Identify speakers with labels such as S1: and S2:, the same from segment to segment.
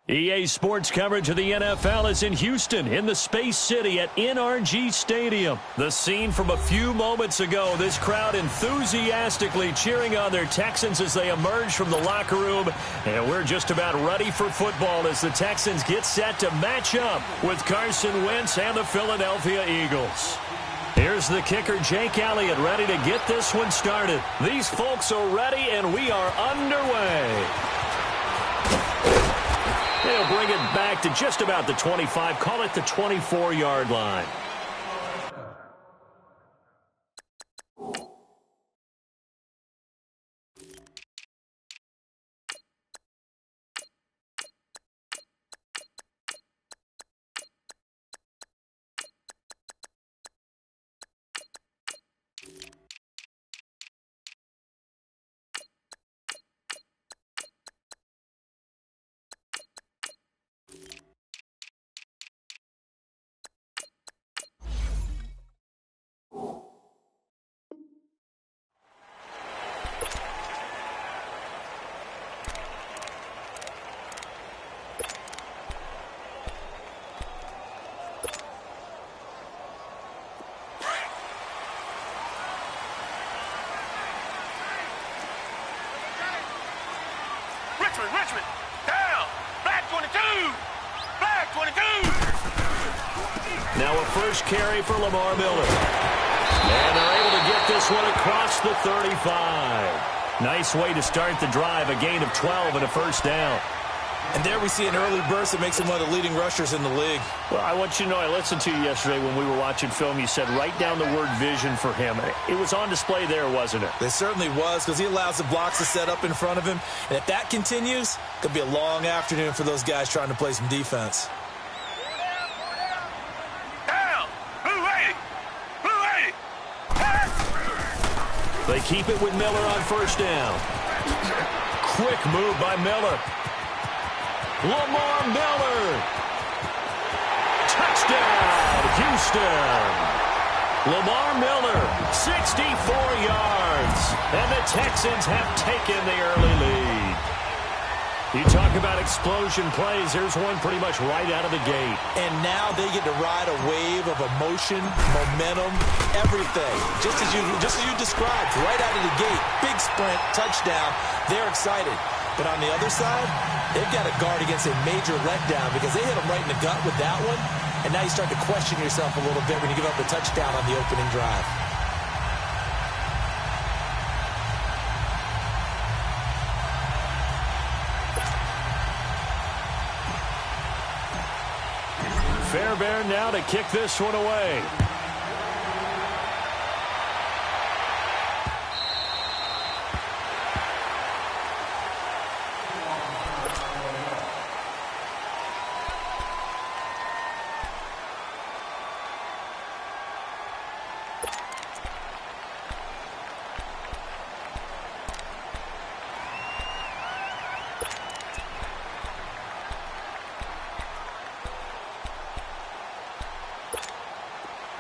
S1: EA Sports coverage of the NFL is in Houston, in the Space City at NRG Stadium. The scene from a few moments ago, this crowd enthusiastically cheering on their Texans as they emerge from the locker room. And we're just about ready for football as the Texans get set to match up with Carson Wentz and the Philadelphia Eagles. Here's the kicker, Jake Elliott, ready to get this one started. These folks are ready, and we are underway. They'll bring it back to just about the 25, call it the 24-yard line.
S2: Richmond, down, flag 22, flag 22.
S1: Now a first carry for Lamar Miller. And they're able to get this one across the 35. Nice way to start the drive, a gain of 12 and a first down.
S3: And there we see an early burst that makes him one of the leading rushers in the league.
S1: Well, I want you to know, I listened to you yesterday when we were watching film. You said write down the word vision for him. It was on display there, wasn't it?
S3: It certainly was, because he allows the blocks to set up in front of him. And if that continues, it could be a long afternoon for those guys trying to play some defense.
S2: Down, blue 80, blue 80.
S1: They keep it with Miller on first down. Quick move by Miller. Lamar Miller. Touchdown, Houston. Lamar Miller, 64 yards. And the Texans have taken the early lead. You talk about explosion plays. Here's one pretty much right out of the gate.
S3: And now they get to ride a wave of emotion, momentum, everything. Just as you described, right out of the gate. Big sprint, touchdown. They're excited. But on the other side, they've got to guard against a major letdown because they hit them right in the gut with that one. And now you start to question yourself a little bit when you give up a touchdown on the opening drive.
S1: Fairbairn now to kick this one away.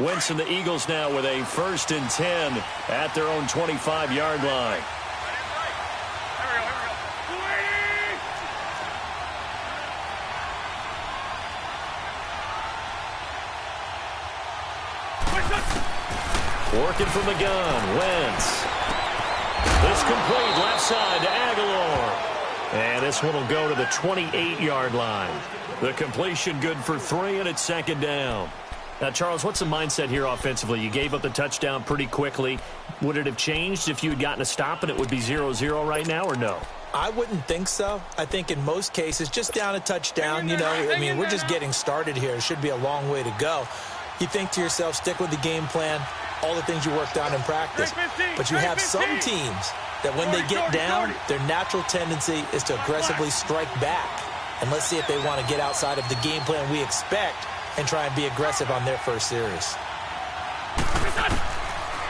S1: Wentz and the Eagles now with a 1st and 10 at their own 25-yard line. Working from the gun, Wentz. This complete left side to Aguilar. And this one will go to the 28-yard line. The completion good for 3, and it's 2nd down. Now, Charles, what's the mindset here offensively? You gave up the touchdown pretty quickly. Would it have changed if you had gotten a stop and it would be 0-0 right now, or no?
S3: I wouldn't think so. I think in most cases, just down a touchdown, we're just getting started here. It should be a long way to go. You think to yourself, stick with the game plan, all the things you worked on in practice. But you have some teams that when they get down, their natural tendency is to aggressively strike back. And let's see if they want to get outside of the game plan we expect and try and be aggressive on their first series.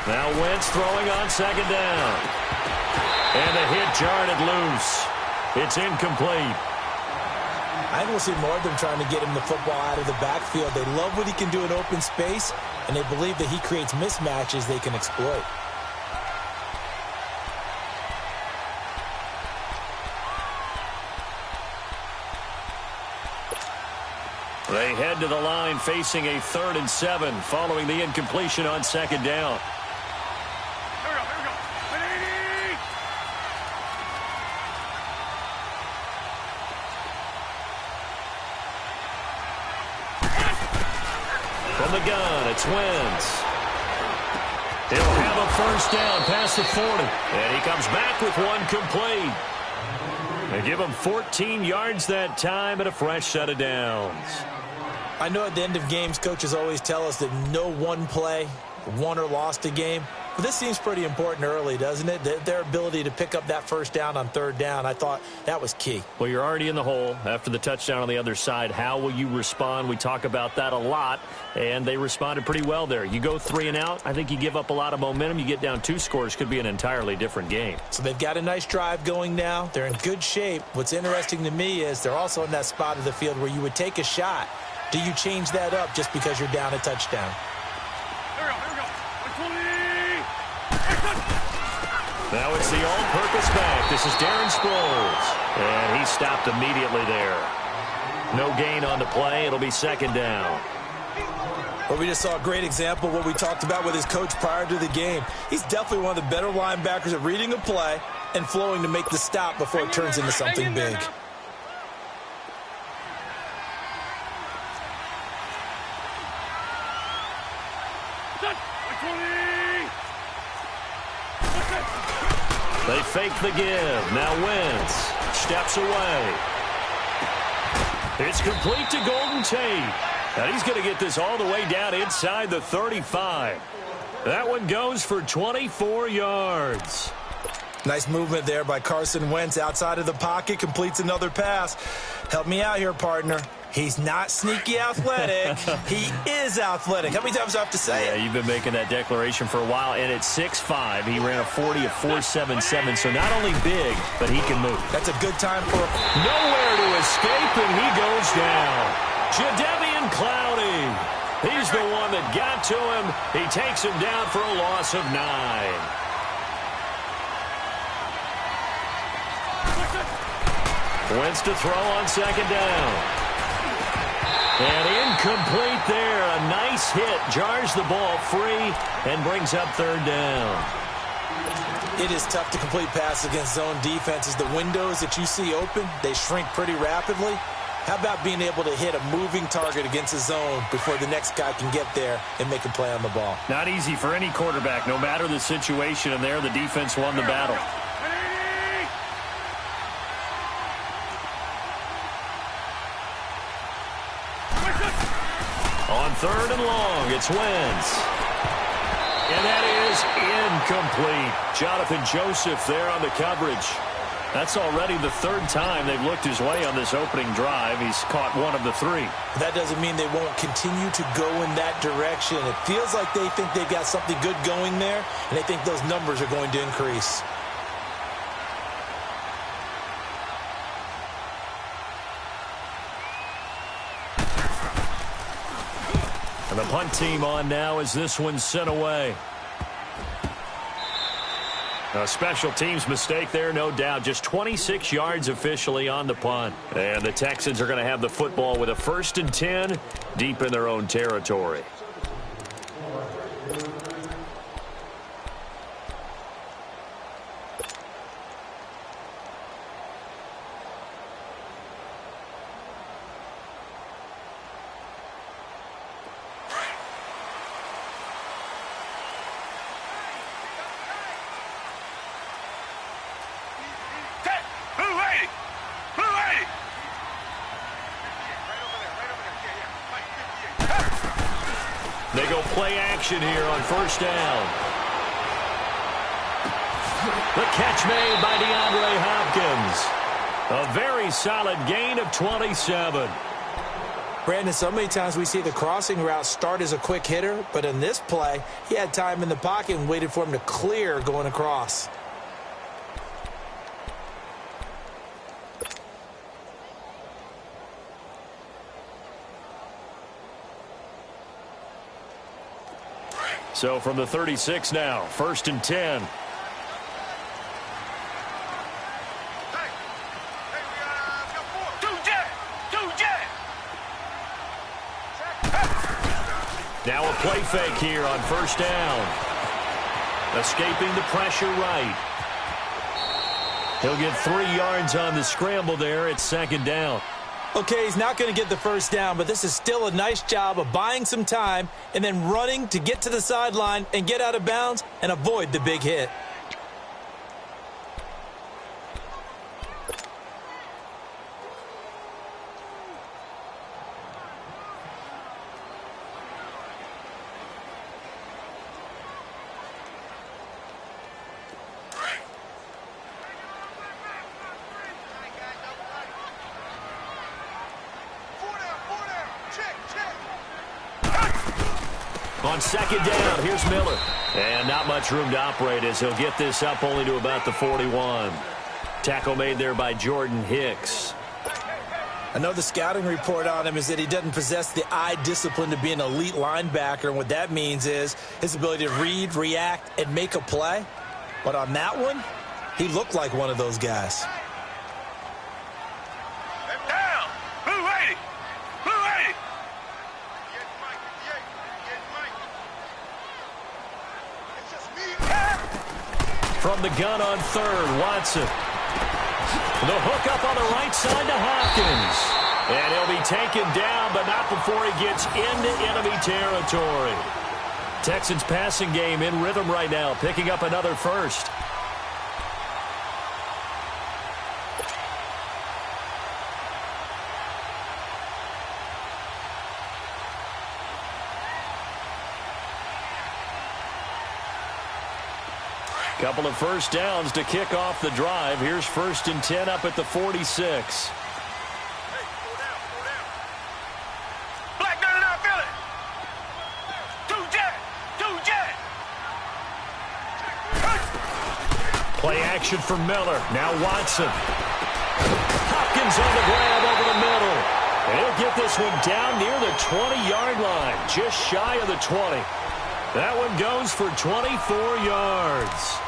S1: Now Wentz throwing on 2nd down. And the hit jarred it loose. It's incomplete.
S3: I think we'll see more of them trying to get him the football out of the backfield. They love what he can do in open space, and they believe that he creates mismatches they can exploit.
S1: They head to the line facing a 3rd and 7 following the incompletion on 2nd down.
S2: Here we go. Ready?
S1: From the gun, it's Wentz. He'll have a 1st down past the 40. And he comes back with one complete. They give him 14 yards that time and a fresh set of downs.
S3: I know at the end of games, coaches always tell us that no one play won or lost a game. But this seems pretty important early, doesn't it? Their ability to pick up that 1st down on 3rd down, I thought that was key.
S1: Well, you're already in the hole after the touchdown on the other side. How will you respond? We talk about that a lot, and they responded pretty well there. You go 3 and out, I think you give up a lot of momentum. You get down 2 scores, could be an entirely different game.
S3: So they've got a nice drive going now. They're in good shape. What's interesting to me is they're also in that spot of the field where you would take a shot. Do you change that up just because you're down a touchdown?
S2: Here we go.
S1: Now it's the all-purpose back. This is Darren Sproles. And he stopped immediately there. No gain on the play. It'll be 2nd down.
S3: Well, we just saw a great example of what we talked about with his coach prior to the game. He's definitely one of the better linebackers at reading a play and flowing to make the stop before it turns into something big. They
S1: fake the give. Now Wentz steps away. It's complete to Golden Tate. And he's going to get this all the way down inside the 35. That one goes for 24 yards.
S3: Nice movement there by Carson Wentz outside of the pocket. Completes another pass. Help me out here, partner. He's not sneaky athletic. He is athletic. How many times do I have to say it?
S1: Yeah, you've been making that declaration for a while. And at 6'5", he ran a 40 of 4.77. So not only big, but he can move.
S3: That's a good time for
S1: nowhere to escape, and he goes down. Jadeveon Clowney. He's the one that got to him. He takes him down for a loss of 9. Wentz to throw on 2nd down. And incomplete there. A nice hit. Jars the ball free and brings up 3rd down.
S3: It is tough to complete passes against zone defenses. The windows that you see open, they shrink pretty rapidly. How about being able to hit a moving target against a zone before the next guy can get there and make a play on the ball?
S1: Not easy for any quarterback, no matter the situation. And there, the defense won the battle. On 3rd and long, it's Wentz. And that is incomplete. Jonathan Joseph there on the coverage. That's already the 3rd time they've looked his way on this opening drive. He's caught 1 of the 3.
S3: That doesn't mean they won't continue to go in that direction. It feels like they think they've got something good going there, and they think those numbers are going to increase.
S1: And the punt team on now as this one's sent away. A special teams mistake there, no doubt. Just 26 yards officially on the punt. And the Texans are going to have the football with a 1st and 10 deep in their own territory. They go play action here on 1st down. The catch made by DeAndre Hopkins. A very solid gain of 27.
S3: Brandon, so many times we see the crossing route start as a quick hitter, but in this play, he had time in the pocket and waited for him to clear going across.
S1: So from the 36 now, 1st and 10. Now a play fake here on first down. Escaping the pressure right. He'll get 3 yards on the scramble there. It's second down.
S3: Okay, he's not going to get the first down, but this is still a nice job of buying some time and then running to get to the sideline and get out of bounds and avoid the big hit.
S1: On second down, here's Miller. And not much room to operate as he'll get this up only to about the 41. Tackle made there by Jordan Hicks.
S3: I know the scouting report on him is that he doesn't possess the eye discipline to be an elite linebacker, and what that means is his ability to read, react, and make a play. But on that one, he looked like one of those guys.
S1: From the gun on third, Watson. The hook up on the right side to Hopkins. And he'll be taken down, but not before he gets into enemy territory. Texans passing game in rhythm right now, picking up another first. Couple of first downs to kick off the drive. Here's 1st and 10 up at the 46.
S2: Black dirty out, Philly. Two jet.
S1: Play action for Miller. Now Watson. Hopkins on the grab over the middle. And he'll get this one down near the 20-yard line, just shy of the 20. That one goes for 24 yards.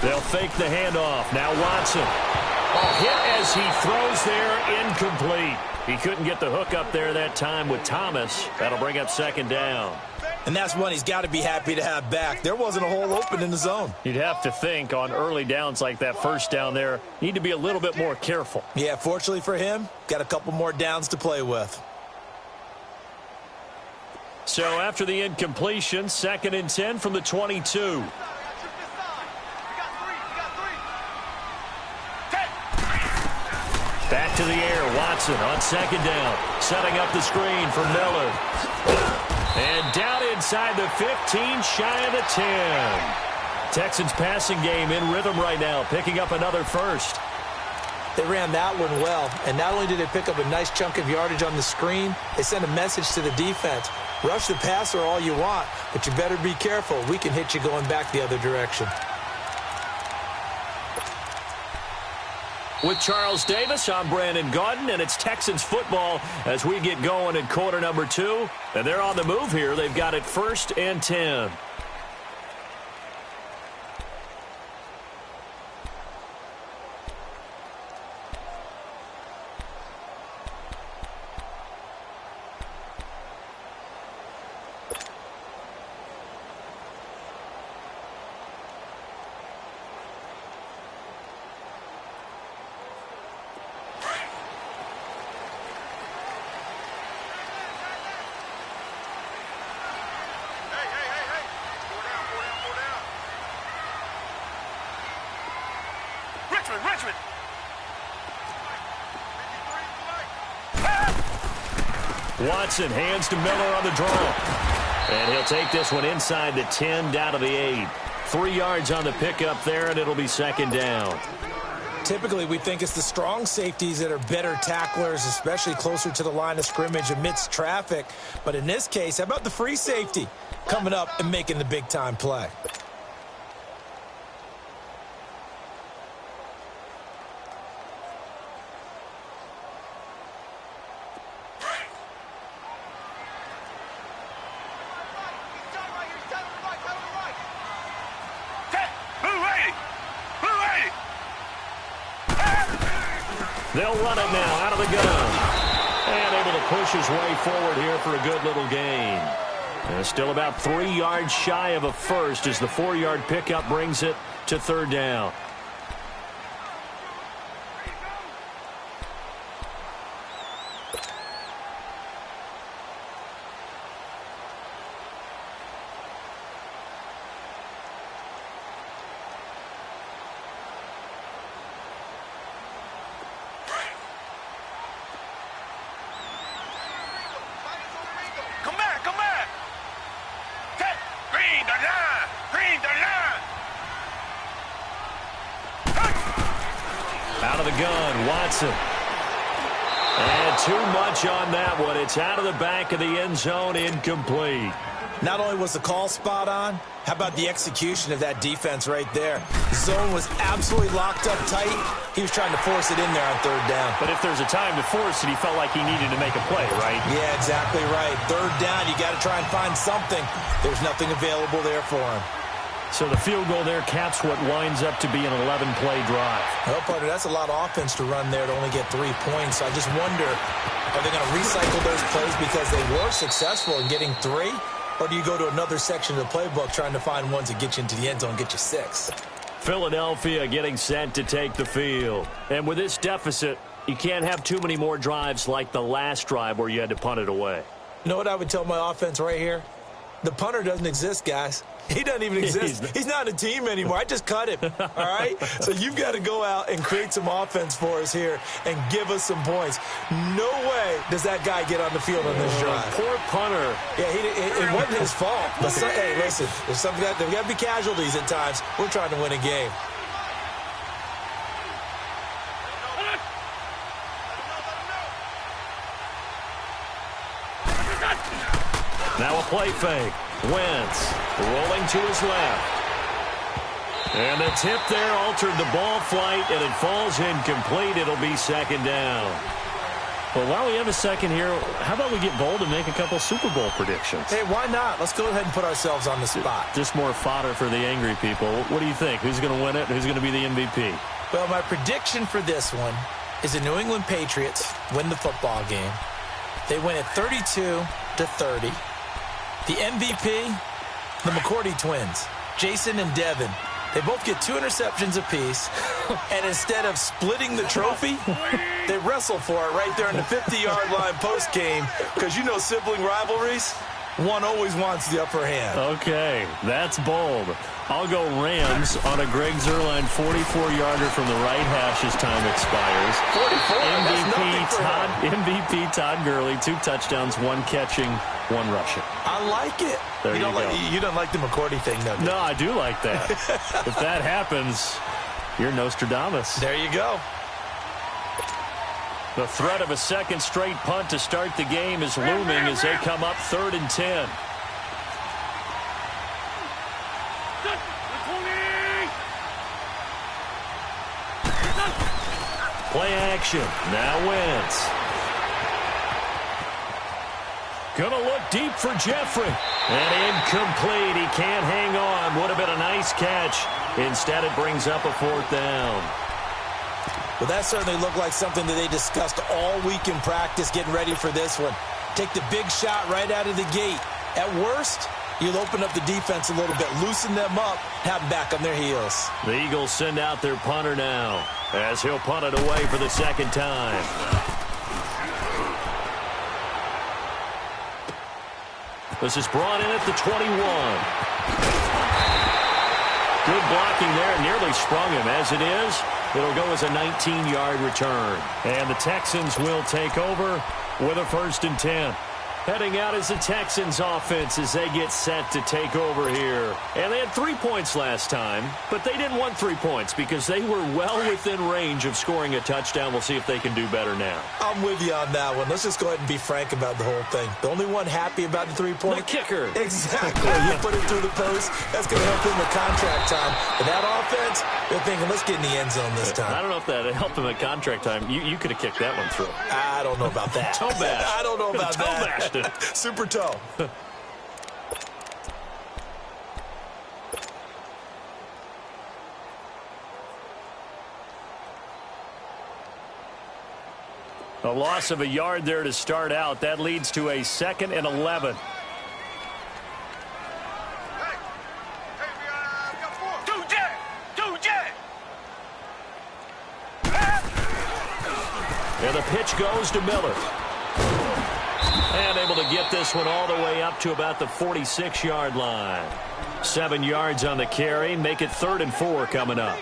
S1: They'll fake the handoff. Now Watson. Hit as he throws there, incomplete. He couldn't get the hook up there that time with Thomas. That'll bring up second down.
S3: And that's one he's got to be happy to have back. There wasn't a hole open in the zone.
S1: You'd have to think on early downs like that first down there, need to be a little bit more careful.
S3: Yeah, fortunately for him, got a couple more downs to play with.
S1: So after the incompletion, 2nd and 10 from the 22. Back to the air, Watson on second down, setting up the screen for Miller. And down inside the 15, shy of the 10. Texans passing game in rhythm right now, picking up another first.
S3: They ran that one well, and not only did they pick up a nice chunk of yardage on the screen, they sent a message to the defense. Rush the passer all you want, but you better be careful. We can hit you going back the other direction.
S1: With Charles Davis, I'm Brandon Gaudin, and it's Texans football as we get going in quarter number 2. And they're on the move here. They've got it 1st and 10.
S2: Richmond.
S1: Watson hands to Miller on the draw. And he'll take this one inside the 10, down to the 8. 3 yards on the pickup there, and it'll be second down.
S3: Typically, we think it's the strong safeties that are better tacklers, especially closer to the line of scrimmage amidst traffic. But in this case, how about the free safety coming up and making the big-time play?
S1: They'll run it now out of the gun. And able to push his way forward here for a good little gain. And still about 3 yards shy of a first as the 4-yard pickup brings it to third down. Out of the gun, Watson. And too much on that one. It's out of the back of the end zone, incomplete.
S3: Not only was the call spot on, how about the execution of that defense right there? The zone was absolutely locked up tight. He was trying to force it in there on third down.
S1: But if there's a time to force it, he felt like he needed to make a play, right?
S3: Yeah, exactly right. Third down, you got to try and find something. There's nothing available there for him.
S1: So the field goal there caps what winds up to be an 11-play drive.
S3: Well, partner, that's a lot of offense to run there to only get 3 points. So I just wonder, are they going to recycle those plays because they were successful in getting 3? Or do you go to another section of the playbook trying to find ones that get you into the end zone and get you 6?
S1: Philadelphia getting set to take the field. And with this deficit, you can't have too many more drives like the last drive where you had to punt it away.
S3: You know what I would tell my offense right here? The punter doesn't exist, guys. He doesn't even exist. He's not a team anymore. I just cut him, all right? So you've got to go out and create some offense for us here and give us some points. No way does that guy get on the field on this drive.
S1: Poor punter.
S3: Yeah, it wasn't his fault. But hey, listen, there's got to be casualties at times. We're trying to win a game.
S1: Now a play fake. Wentz rolling to his left. And the tip there altered the ball flight, and it falls incomplete. It'll be second down. Well, while we have a second here, how about we get bold and make a couple Super Bowl predictions?
S3: Hey, why not? Let's go ahead and put ourselves on the spot.
S1: Just more fodder for the angry people. What do you think? Who's going to win it? Who's going to be the MVP?
S3: Well, my prediction for this one is the New England Patriots win the football game. They win it 32-30. The MVP, the McCourty twins, Jason and Devin. They both get 2 interceptions apiece, and instead of splitting the trophy, they wrestle for it right there on the 50-yard line post-game because, you know, sibling rivalries, one always wants the upper hand.
S1: Okay, that's bold. I'll go Rams on a Greg Zuerlein 44-yarder from the right hash as time expires.
S3: 44,
S1: MVP Todd Gurley, 2 touchdowns, 1 catching, 1 rushing.
S3: I like it.
S1: There you go.
S3: You don't like the McCourty thing, though?
S1: No, I do like that. If that happens, you're Nostradamus.
S3: There you go.
S1: The threat of a second straight punt to start the game is looming as they come up 3rd and 10. Play action. Now Wentz. Gonna look deep for Jeffrey. And incomplete. He can't hang on. Would have been a nice catch. Instead, it brings up a 4th down.
S3: Well, that certainly looked like something that they discussed all week in practice getting ready for this one. Take the big shot right out of the gate. At worst, you'll open up the defense a little bit, loosen them up, have them back on their heels.
S1: The Eagles send out their punter now as he'll punt it away for the 2nd time. This is brought in at the 21. Good blocking there, nearly sprung him. As it is, it'll go as a 19-yard return. And the Texans will take over with a 1st and 10. Heading out is the Texans offense as they get set to take over here. And they had 3 points last time, but they didn't want 3 points because they were well within range of scoring a touchdown. We'll see if they can do better now.
S3: I'm with you on that one. Let's just go ahead and be frank about the whole thing. The only one happy about the 3-point.
S1: The kicker.
S3: Exactly. You put it through the post. That's going to help him with contract time. But that offense, they're thinking, let's get in the end zone this time.
S1: I don't know if that helped him at contract time. You could have kicked that one through.
S3: I don't know about that.
S1: Toe bash.
S3: I don't know about
S1: toe
S3: that.
S1: Bashed it.
S3: Super toe.
S1: A loss of a yard there to start out. That leads to a 2nd and 11. And the pitch goes to Miller. And able to get this one all the way up to about the 46-yard line. 7 yards on the carry. Make it 3rd and 4 coming up.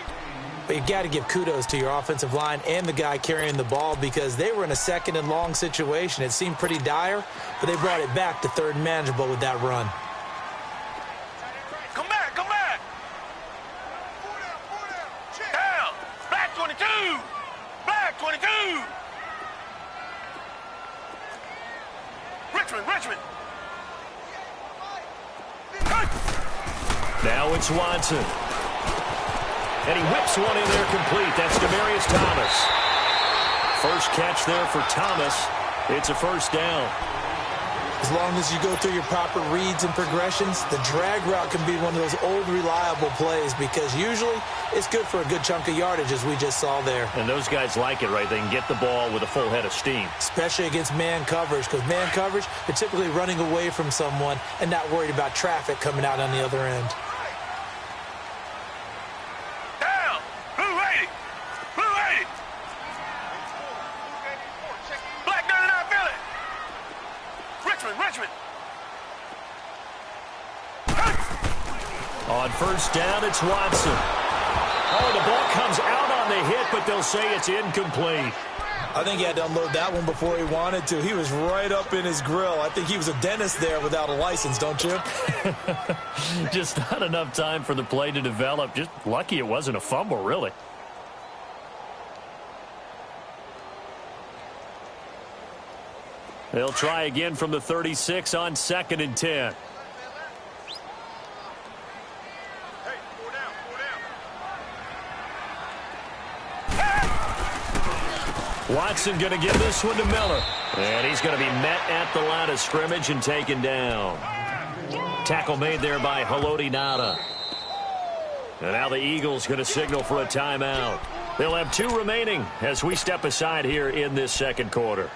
S3: But you got to give kudos to your offensive line and the guy carrying the ball because they were in a 2nd and long situation. It seemed pretty dire, but they brought it back to 3rd and manageable with that run.
S2: Come back, come back. Down. Black 22. Black 22. Richmond.
S1: Now it's Watson. And he whips one in there complete. That's Demaryius Thomas. First catch there for Thomas. It's a 1st down.
S3: As long as you go through your proper reads and progressions, the drag route can be one of those old reliable plays because usually it's good for a good chunk of yardage as we just saw there.
S1: And those guys like it, right? They can get the ball with a full head of steam.
S3: Especially against man coverage because man coverage, they're typically running away from someone and not worried about traffic coming out on the other end.
S1: On 1st down, it's Watson. Oh, the ball comes out on the hit, but they'll say it's incomplete.
S3: I think he had to unload that one before he wanted to. He was right up in his grill. I think he was a dentist there without a license, don't you?
S1: Just not enough time for the play to develop. Just lucky it wasn't a fumble, really. They'll try again from the 36 on 2nd and 10. Watson going to give this one to Miller. And he's going to be met at the line of scrimmage and taken down. Tackle made there by Haloti Ngata. And now the Eagles going to signal for a timeout. They'll have 2 remaining as we step aside here in this 2nd quarter.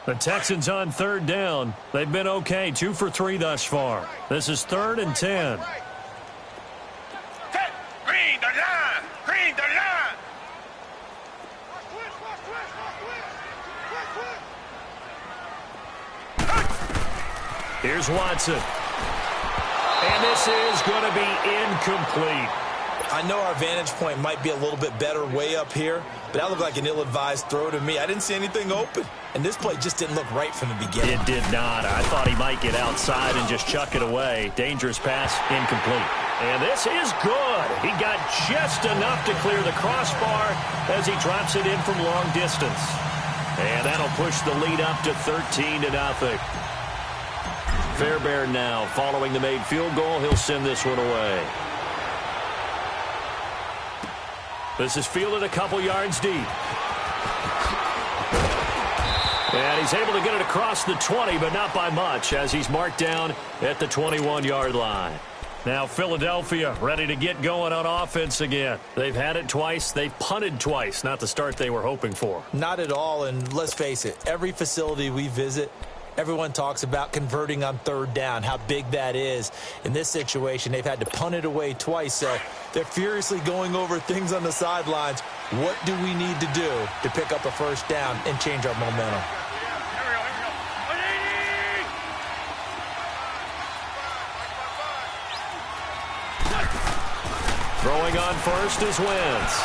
S1: The Texans on 3rd down. They've been okay, 2 for 3 thus far. This is 3rd and 10.
S2: Green the line. Green the line.
S1: Here's Watson. And this is going to be incomplete.
S3: I know our vantage point might be a little bit better way up here, but that looked like an ill-advised throw to me. I didn't see anything open, and this play just didn't look right from the beginning.
S1: It did not. I thought he might get outside and just chuck it away. Dangerous pass, incomplete. And this is good. He got just enough to clear the crossbar as he drops it in from long distance. And that'll push the lead up to 13-0. Fairbairn now following the made field goal. He'll send this one away. This is fielded a couple yards deep. And he's able to get it across the 20, but not by much, as he's marked down at the 21-yard line. Now Philadelphia ready to get going on offense again. They've had it twice. They've punted twice. Not the start they were hoping for.
S3: Not at all, and let's face it, every facility we visit, Everyone talks about converting on third down, how big that is. In this situation, they've had to punt it away twice, so they're furiously going over things on the sidelines. What do we need to do to pick up a first down and change our momentum?
S1: Throwing on first is Wentz.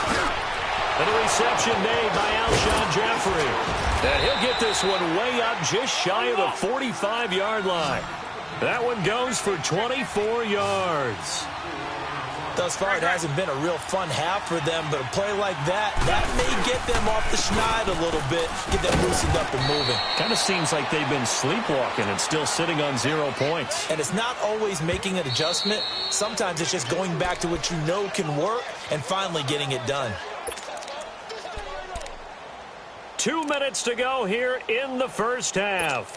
S1: And a reception made by Alshon Jeffrey. And he'll get this one way up just shy of the 45-yard line. That one goes for 24 yards.
S3: Thus far, it hasn't been a real fun half for them, but a play like that may get them off the schneid a little bit, get them loosened up and moving.
S1: Kind of seems like they've been sleepwalking and still sitting on 0 points.
S3: And it's not always making an adjustment. Sometimes it's just going back to what you know can work and finally getting it done.
S1: 2 minutes to go here in the first half.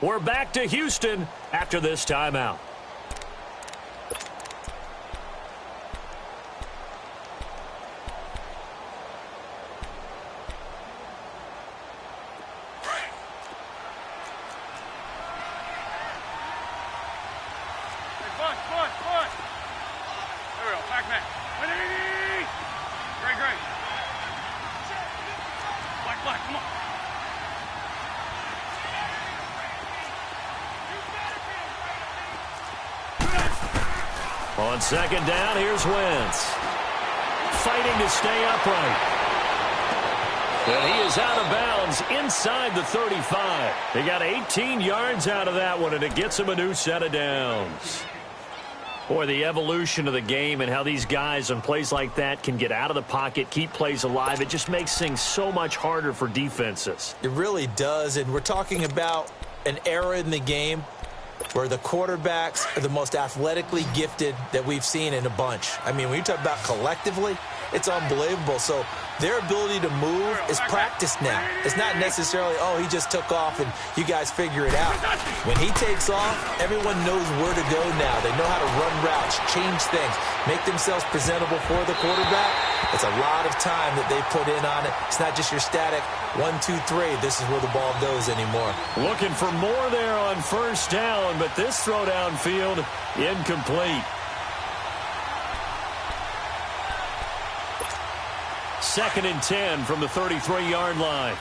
S1: We're back to Houston after this timeout. On second down, here's Wentz. Fighting to stay upright. And he is out of bounds inside the 35. He got 18 yards out of that one, and it gets him a new set of downs. Boy, the evolution of the game and how these guys on plays like that can get out of the pocket, keep plays alive, it just makes things so much harder for defenses.
S3: It really does, and we're talking about an era in the game where the quarterbacks are the most athletically gifted that we've seen in a bunch. I mean, when you talk about collectively, it's unbelievable. So their ability to move is practiced now. It's not necessarily, oh, he just took off and you guys figure it out. When he takes off, everyone knows where to go now. They know how to run routes, change things, make themselves presentable for the quarterback. It's a lot of time that they put in on it. It's not just your static 1, 2, 3. This is where the ball goes anymore.
S1: Looking for more there on first down, but this throw downfield incomplete. Second and 10 from the 33-yard line.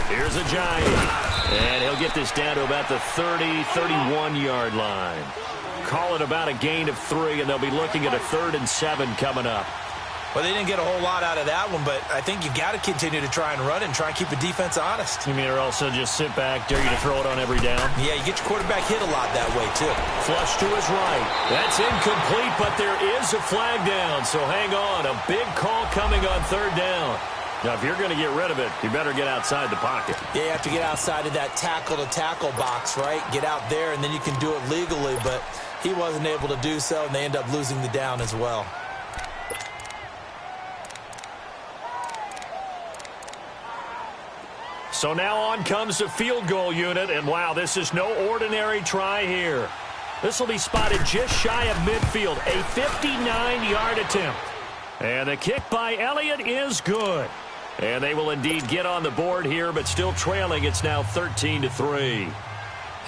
S1: Here's a giant. And he'll get this down to about the 30, 31-yard line. Call it about a gain of 3, and they'll be looking at a 3rd and 7 coming up.
S3: Well, they didn't get a whole lot out of that one, but I think you got to continue to try and run and try and keep the defense honest.
S1: You mean or also just sit back, dare you to throw it on every down?
S3: Yeah, you get your quarterback hit a lot that way, too.
S1: Flush to his right. That's incomplete, but there is a flag down, so hang on. A big call coming on 3rd down. Now, if you're going to get rid of it, you better get outside the pocket.
S3: Yeah, you have to get outside of that tackle-to-tackle box, right? Get out there, and then you can do it legally, but he wasn't able to do so, and they end up losing the down as well.
S1: So now on comes the field goal unit, and wow, this is no ordinary try here. This will be spotted just shy of midfield, a 59-yard attempt. And the kick by Elliott is good. And they will indeed get on the board here, but still trailing. It's now 13-3.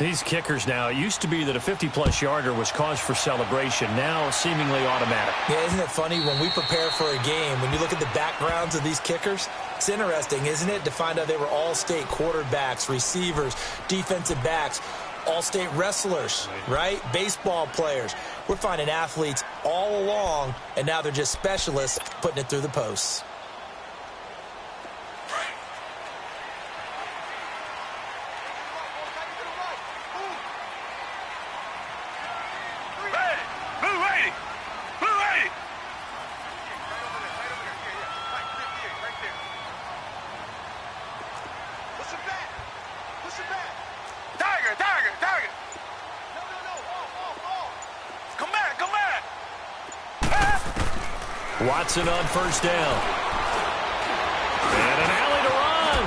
S1: These kickers now, it used to be that a 50-plus yarder was cause for celebration. Now seemingly automatic.
S3: Yeah, isn't it funny when we prepare for a game, when you look at the backgrounds of these kickers, it's interesting, isn't it, to find out they were all-state quarterbacks, receivers, defensive backs, all-state wrestlers, right? Baseball players. We're finding athletes all along, and now they're just specialists putting it through the posts.
S1: Watson on first down. And an alley to run.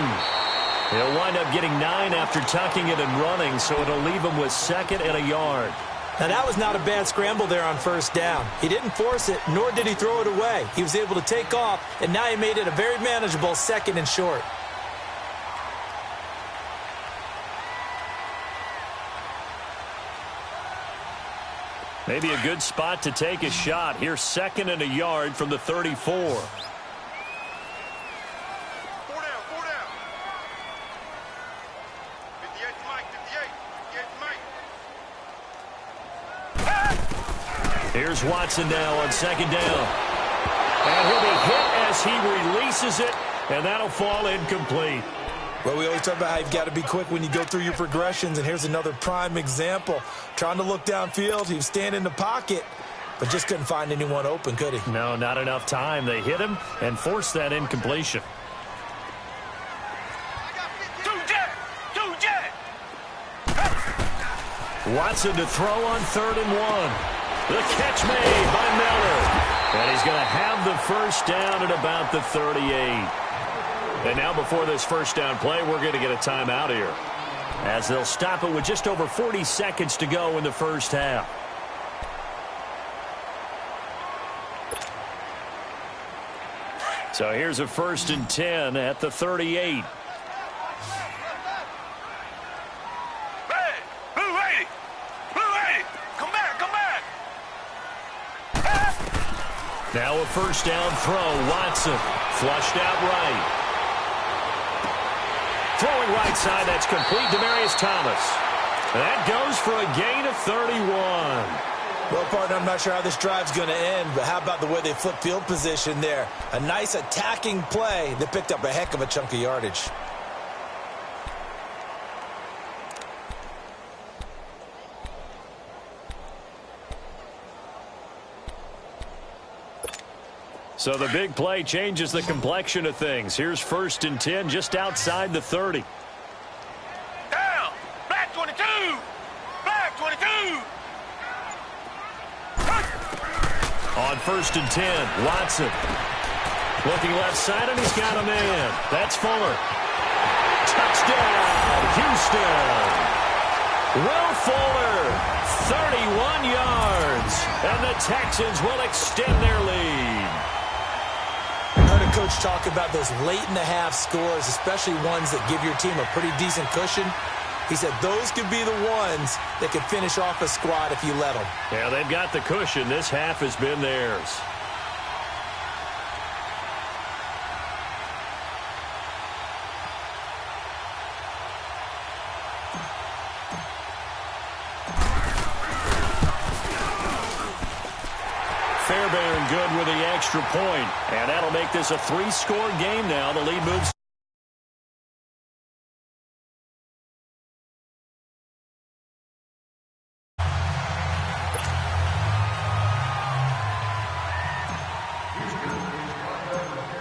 S1: He'll wind up getting 9 after tucking it and running, so it'll leave him with 2nd and a yard.
S3: Now, that was not a bad scramble there on first down. He didn't force it, nor did he throw it away. He was able to take off, and now he made it a very manageable 2nd and short.
S1: Maybe a good spot to take a shot. Here's 2nd and a yard from the 34.
S2: 4 down, 4 down. 58 to Mike, 58. 58 to Mike.
S1: Here's Watson now on 2nd down. And he'll be hit as he releases it, and that'll fall incomplete.
S3: Well, we always talk about how you've got to be quick when you go through your progressions, and here's another prime example. Trying to look downfield, he was standing in the pocket, but just couldn't find anyone open, could he?
S1: No, not enough time. They hit him and forced that incompletion.
S2: Two jet!
S1: Watson to throw on 3rd and 1. The catch made by Miller. And he's going to have the first down at about the 38. And now before this first down play, we're going to get a timeout here, as they'll stop it with just over 40 seconds to go in the first half. So here's a 1st and 10 at the 38. Now a first down throw. Watson flushed out right. Throwing right side, that's complete. Demaryius Thomas. That goes for a gain of 31.
S3: Well, partner, I'm not sure how this drive's going to end, but how about the way they flip field position there? A nice attacking play that picked up a heck of a chunk of yardage.
S1: So the big play changes the complexion of things. Here's 1st and 10 just outside the 30.
S2: Down! Black 22! Black 22!
S1: On 1st and 10, Watson. Looking left side, and he's got a man. That's Fuller. Touchdown, Houston. Will Fuller, 31 yards. And the Texans will extend their lead.
S3: I heard a coach talk about those late-in-the-half scores, especially ones that give your team a pretty decent cushion. He said those could be the ones that could finish off a squad if you let them.
S1: Yeah, they've got the cushion. This half has been theirs. Fairbairn good with the extra point, and that'll make this a 3-score game now. The lead moves.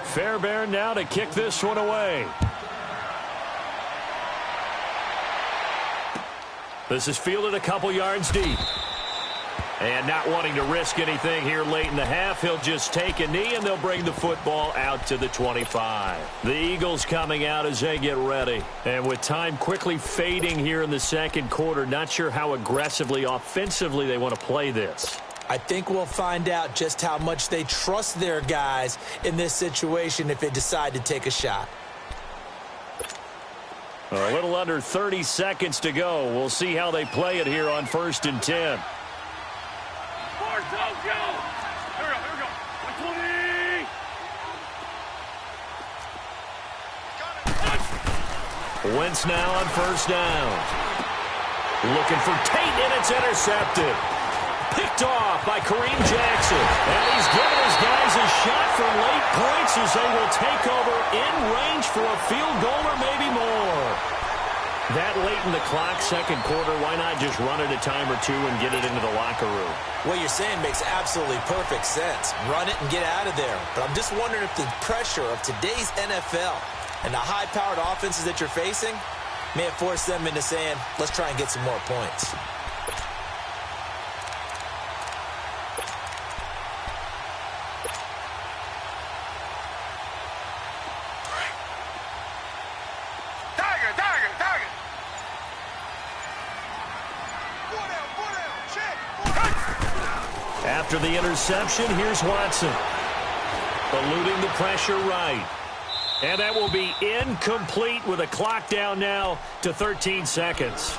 S1: Fairbairn now to kick this one away. This is fielded a couple yards deep. And not wanting to risk anything here late in the half, he'll just take a knee, and they'll bring the football out to the 25. The Eagles coming out as they get ready. And with time quickly fading here in the second quarter, not sure how aggressively, offensively they want to play this.
S3: I think we'll find out just how much they trust their guys in this situation if they decide to take a shot.
S1: A little under 30 seconds to go. We'll see how they play it here on 1st and 10.
S2: Here we go. 120.
S1: Wentz now on 1st down. Looking for Tate, and it's intercepted. Picked off by Kareem Jackson. And he's given his guys a shot for late points as they will take over in range for a field goal or maybe more. That late in the clock, second quarter, why not just run it a time or two and get it into the locker room?
S3: What you're saying makes absolutely perfect sense. Run it and get out of there. But I'm just wondering if the pressure of today's NFL and the high-powered offenses that you're facing may have forced them into saying, let's try and get some more points.
S2: Four down, check.
S1: After the interception, here's Watson. Eluding the pressure right. And that will be incomplete with a clock down now to 13 seconds.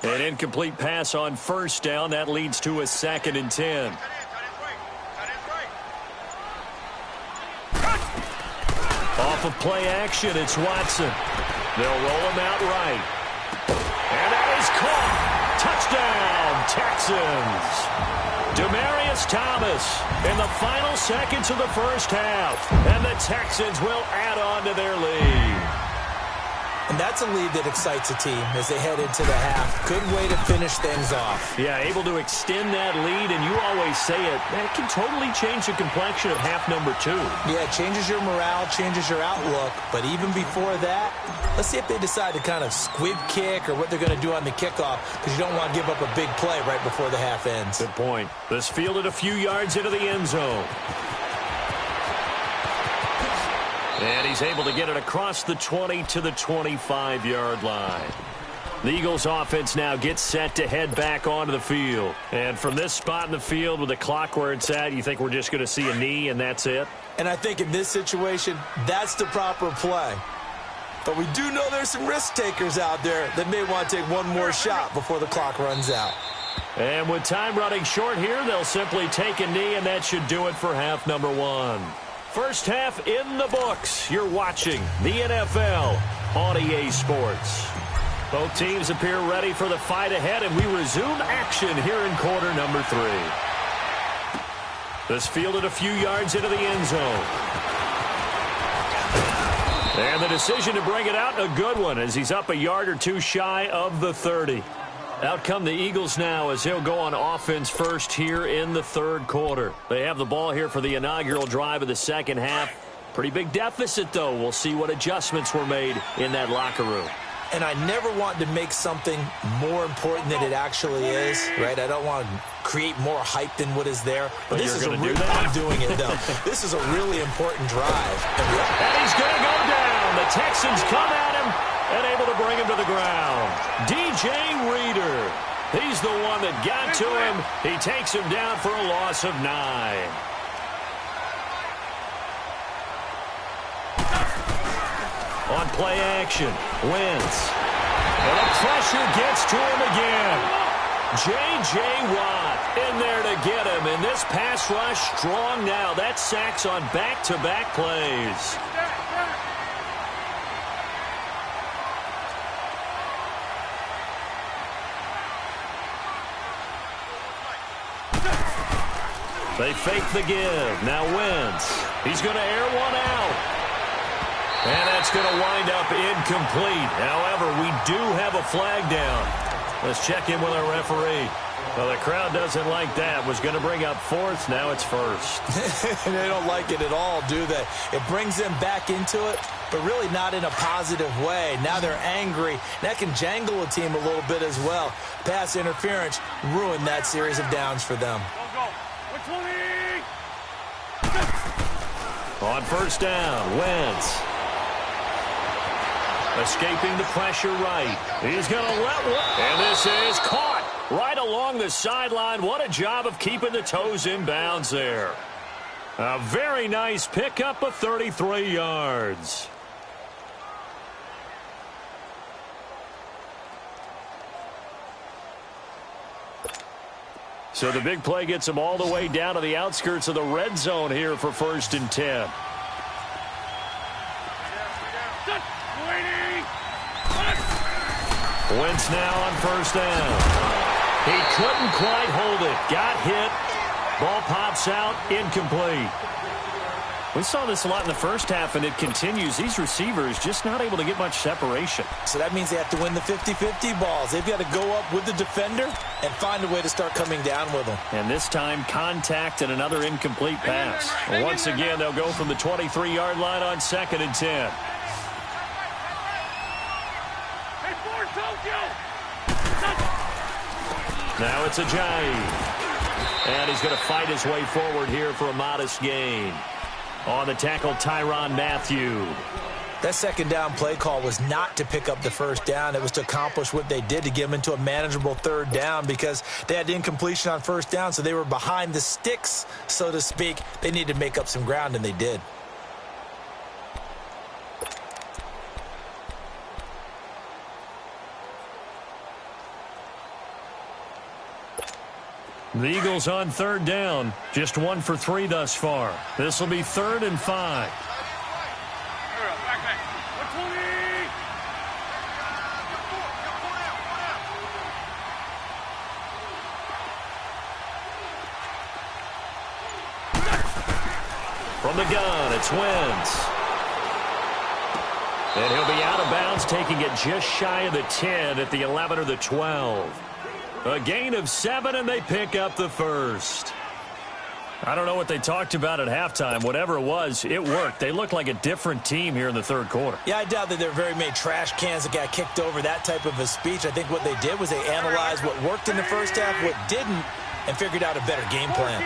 S1: An incomplete pass on first down. That leads to a 2nd and 10. Off of play action, it's Watson. They'll roll him out right. And that is caught. Touchdown, Texans. Demaryius Thomas in the final seconds of the first half. And the Texans will add on to their lead.
S3: And that's a lead that excites a team as they head into the half. Good way to finish things off.
S1: Yeah, able to extend that lead, and you always say it, that can totally change the complexion of half number 2.
S3: Yeah, it changes your morale, changes your outlook. But even before that, let's see if they decide to kind of squib kick or what they're going to do on the kickoff, because you don't want to give up a big play right before the half ends.
S1: Good point. This fielded a few yards into the end zone. And he's able to get it across the 20 to the 25-yard line. The Eagles offense now gets set to head back onto the field. And from this spot in the field with the clock where it's at, you think we're just going to see a knee and that's it?
S3: And I think in this situation, that's the proper play. But we do know there's some risk takers out there that may want to take one more shot before the clock runs out.
S1: And with time running short here, they'll simply take a knee, and that should do it for half number 1. First half in the books. You're watching the NFL on EA Sports. Both teams appear ready for the fight ahead, and we resume action here in quarter number 3. This fielded a few yards into the end zone. And the decision to bring it out, a good one, as he's up a yard or two shy of the 30. Out come the Eagles now as he'll go on offense first here in the third quarter. They have the ball here for the inaugural drive of the second half. Pretty big deficit, though. We'll see what adjustments were made in that locker room.
S3: And I never want to make something more important than it actually is, right? I don't want to create more hype than what is there. But this is a real, I'm doing it, though. This is a really important drive.
S1: And he's going to go down. The Texans come at him and able to bring him to the ground. DJ Reader. He's the one that got to him. He takes him down for a loss of 9. On play action, Wentz. And the pressure gets to him again. J.J. Watt in there to get him. And this pass rush strong now. That's sacks on back-to-back plays. They fake the give. Now Wentz. He's going to air one out. And that's going to wind up incomplete. However, we do have a flag down. Let's check in with our referee. Well, the crowd doesn't like that. Was going to bring up fourth. Now it's first.
S3: They don't like it at all, do they? It brings them back into it, but really not in a positive way. Now they're angry. That can jangle a team a little bit as well. Pass interference ruined that series of downs for them.
S1: On first down, Wentz. Escaping the pressure right. He's going to let one. And this is caught right along the sideline. What a job of keeping the toes in bounds there. A very nice pickup of 33 yards. So the big play gets him all the way down to the outskirts of the red zone here for 1st and 10. Wentz now on first down. He couldn't quite hold it. Got hit. Ball pops out. Incomplete. We saw this a lot in the first half, and it continues. These receivers just not able to get much separation.
S3: So that means they have to win the 50-50 balls. They've got to go up with the defender and find a way to start coming down with them.
S1: And this time, contact and another incomplete pass. Once again, they'll go from the 23-yard line on 2nd and 10. Now it's Ajayi. And he's going to fight his way forward here for a modest gain. On the tackle, Tyrann Mathieu.
S3: That second down play call was not to pick up the first down. It was to accomplish what they did, to get them into a manageable third down, because they had incompletion on first down, so they were behind the sticks, so to speak. They needed to make up some ground, and they did.
S1: The Eagles on third down. Just 1 for 3 thus far. This will be 3rd and 5. From the gun, it's Wentz. And he'll be out of bounds, taking it just shy of the 10 at the 11 or the 12. A gain of 7, and they pick up the first. I don't know what they talked about at halftime. Whatever it was, it worked. They looked like a different team here in the third quarter.
S3: Yeah, I doubt that there are very many trash cans that got kicked over, that type of a speech. I think what they did was they analyzed what worked in the first half, what didn't, and figured out a better game plan.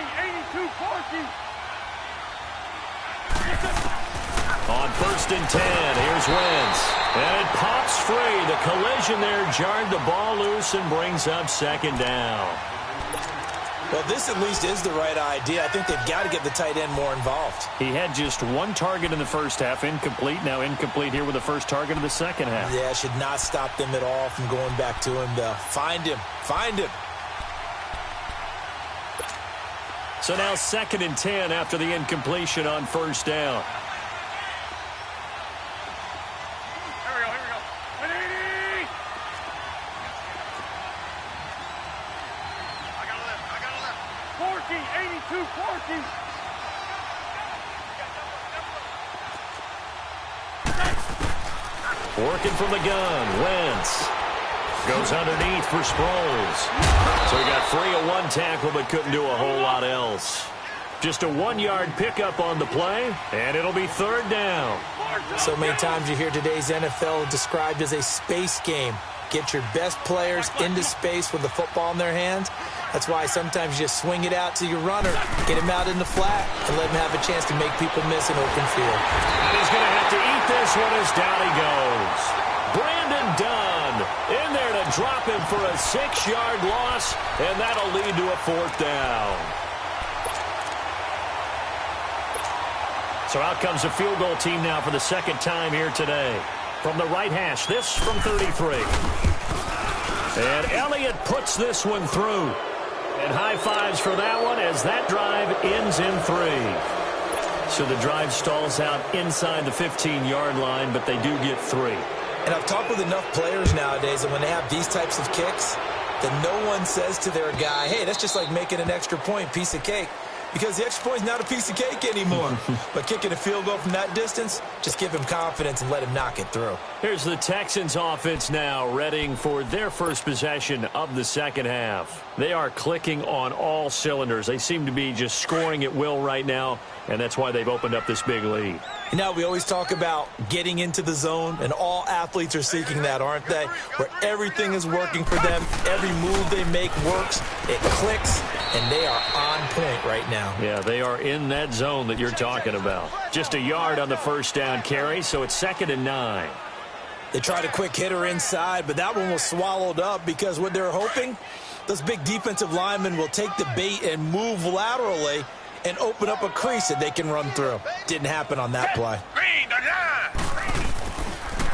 S1: On 1st and 10, here's Wentz. And it pops free. The collision there jarred the ball loose and brings up 2nd down.
S3: Well, this at least is the right idea. I think they've got to get the tight end more involved.
S1: He had just 1 target in the first half, incomplete. Now incomplete here with the first target of the second half.
S3: Yeah, should not stop them at all from going back to him, though. Find him. Find him.
S1: So now 2nd and 10 after the incompletion on first down. Working from the gun, Wentz goes underneath for Sproles. So he got free of 1 tackle but couldn't do a whole lot else. Just a 1-yard pickup on the play, and it'll be 3rd down.
S3: So many times you hear today's NFL described as a space game. Get your best players into space with the football in their hands. That's why sometimes you just swing it out to your runner, get him out in the flat, and let him have a chance to make people miss an open field.
S1: And he's going to have to eat this one as down he goes. Brandon Dunn in there to drop him for a 6-yard loss, and that'll lead to a 4th down. So out comes a field goal team now for the 2nd time here today. From the right hash, this from 33. And Elliott puts this one through. And high fives for that one as that drive ends in 3. So the drive stalls out inside the 15-yard line, but they do get 3.
S3: And I've talked with enough players nowadays that when they have these types of kicks, that no one says to their guy, hey, that's just like making an extra point, piece of cake. Because the extra point is not a piece of cake anymore. But kicking a field goal from that distance, just give him confidence and let him knock it through.
S1: Here's the Texans offense now, readying for their first possession of the second half. They are clicking on all cylinders. They seem to be just scoring at will right now, and that's why they've opened up this big lead.
S3: You know, we always talk about getting into the zone, and all athletes are seeking that, aren't they? Where everything is working for them, every move they make works, it clicks, and they are on point right now.
S1: Yeah, they are in that zone that you're talking about. Just a yard on the first down carry, so it's 2nd and 9.
S3: They tried a quick hitter inside, but that one was swallowed up because what they're hoping, those big defensive linemen will take the bait and move laterally and open up a crease that they can run through. Didn't happen on that play.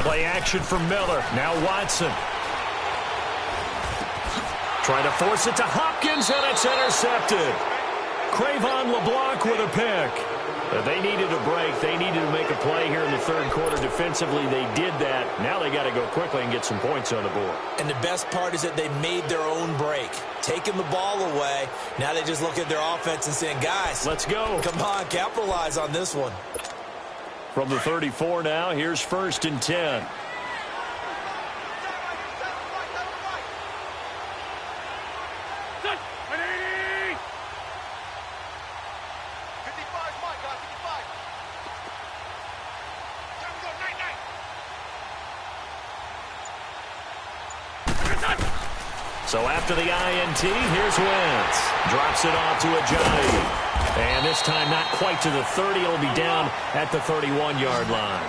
S1: Play action for Miller. Now Watson. Trying to force it to Hopkins, and it's intercepted. Cravon LeBlanc with a pick. They needed a break. They needed to make a play here in the third quarter. Defensively, they did that. Now they got to go quickly and get some points on the board.
S3: And the best part is that they made their own break. Taking the ball away. Now they just look at their offense and saying, guys,
S1: let's go.
S3: Come on, capitalize on this one.
S1: From the 34 now, here's 1st and 10. So after the INT, here's Wentz. Drops it off to Ajayi. And this time not quite to the 30. It'll be down at the 31-yard line.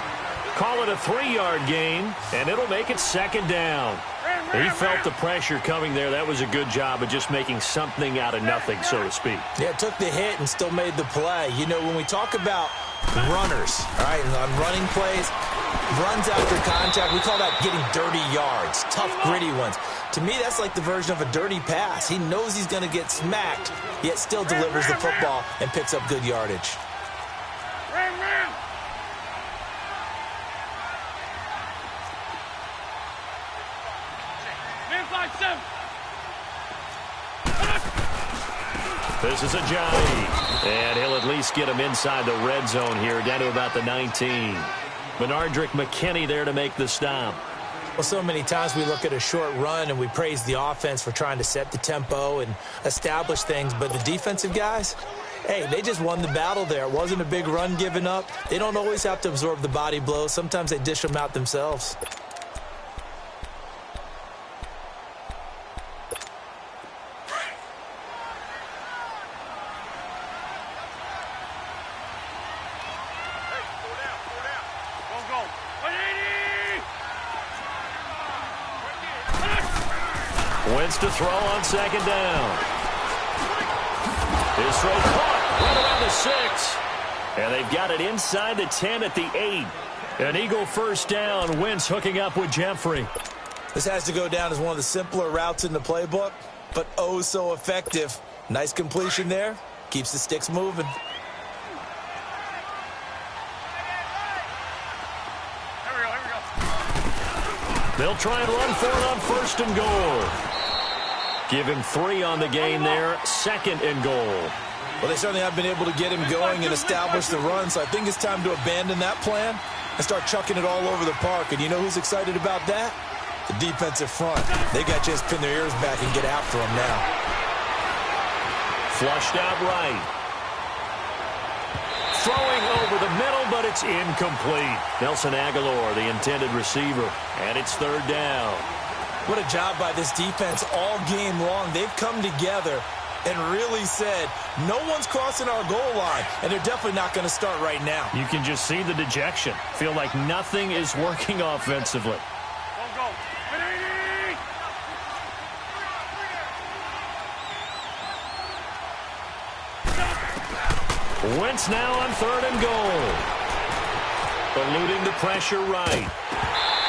S1: Call it a 3-yard gain, and it'll make it 2nd down. He felt the pressure coming there. That was a good job of just making something out of nothing, so to speak.
S3: Yeah, took the hit and still made the play. You know, when we talk about runners, all right, on running plays, runs after contact, we call that getting dirty yards, tough, gritty ones. To me, that's like the version of a dirty pass. He knows he's going to get smacked, yet still delivers the football and picks up good yardage.
S1: This is Ajayi, and he'll at least get him inside the red zone here, down to about the 19. Benardrick McKinney there to make the stop.
S3: Well, so many times we look at a short run and we praise the offense for trying to set the tempo and establish things, but the defensive guys, hey, they just won the battle there. It wasn't a big run given up. They don't always have to absorb the body blows. Sometimes they dish them out themselves.
S1: Wentz to throw on 2nd down. His throw caught right around the 6. And they've got it inside the 10 at the 8. An Eagle 1st down. Wentz hooking up with Jeffrey.
S3: This has to go down as one of the simpler routes in the playbook, but oh so effective. Nice completion there. Keeps the sticks moving.
S1: They'll try and run for it on 1st and goal. Give him 3 on the game there. 2nd and goal.
S3: Well, they certainly have been able to get him going and establish the run, so I think it's time to abandon that plan and start chucking it all over the park. And you know who's excited about that? The defensive front. They got to just pin their ears back and get after him now.
S1: Flushed out right. Throwing over the middle, but it's incomplete. Nelson Aguilar, the intended receiver, and it's 3rd down.
S3: What a job by this defense all game long. They've come together and really said, no one's crossing our goal line, and they're definitely not going to start right now.
S1: You can just see the dejection. Feel like nothing is working offensively. Wentz now on 3rd and goal. Eluding the pressure right.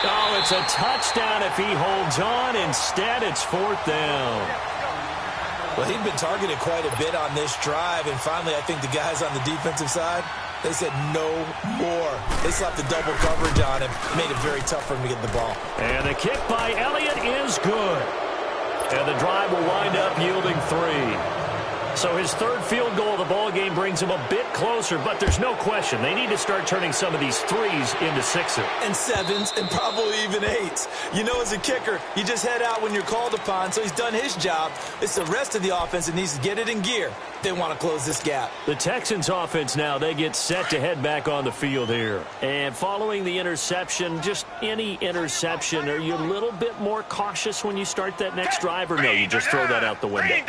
S1: Oh, it's a touchdown if he holds on. Instead, it's 4th down.
S3: Well, he'd been targeted quite a bit on this drive, and finally I think the guys on the defensive side, they said no more. They slapped the double coverage on him, made it very tough for him to get the ball.
S1: And the kick by Elliott is good. And the drive will wind up yielding 3. So his 3rd field goal of the ball game brings him a bit closer, but there's no question they need to start turning some of these 3s into 6s.
S3: And 7s and probably even 8s. You know, as a kicker, you just head out when you're called upon, so he's done his job. It's the rest of the offense that needs to get it in gear. They want to close this gap.
S1: The Texans offense now, they get set to head back on the field here. And following the interception, just any interception, are you a little bit more cautious when you start that next drive, or no, you just throw that out the window?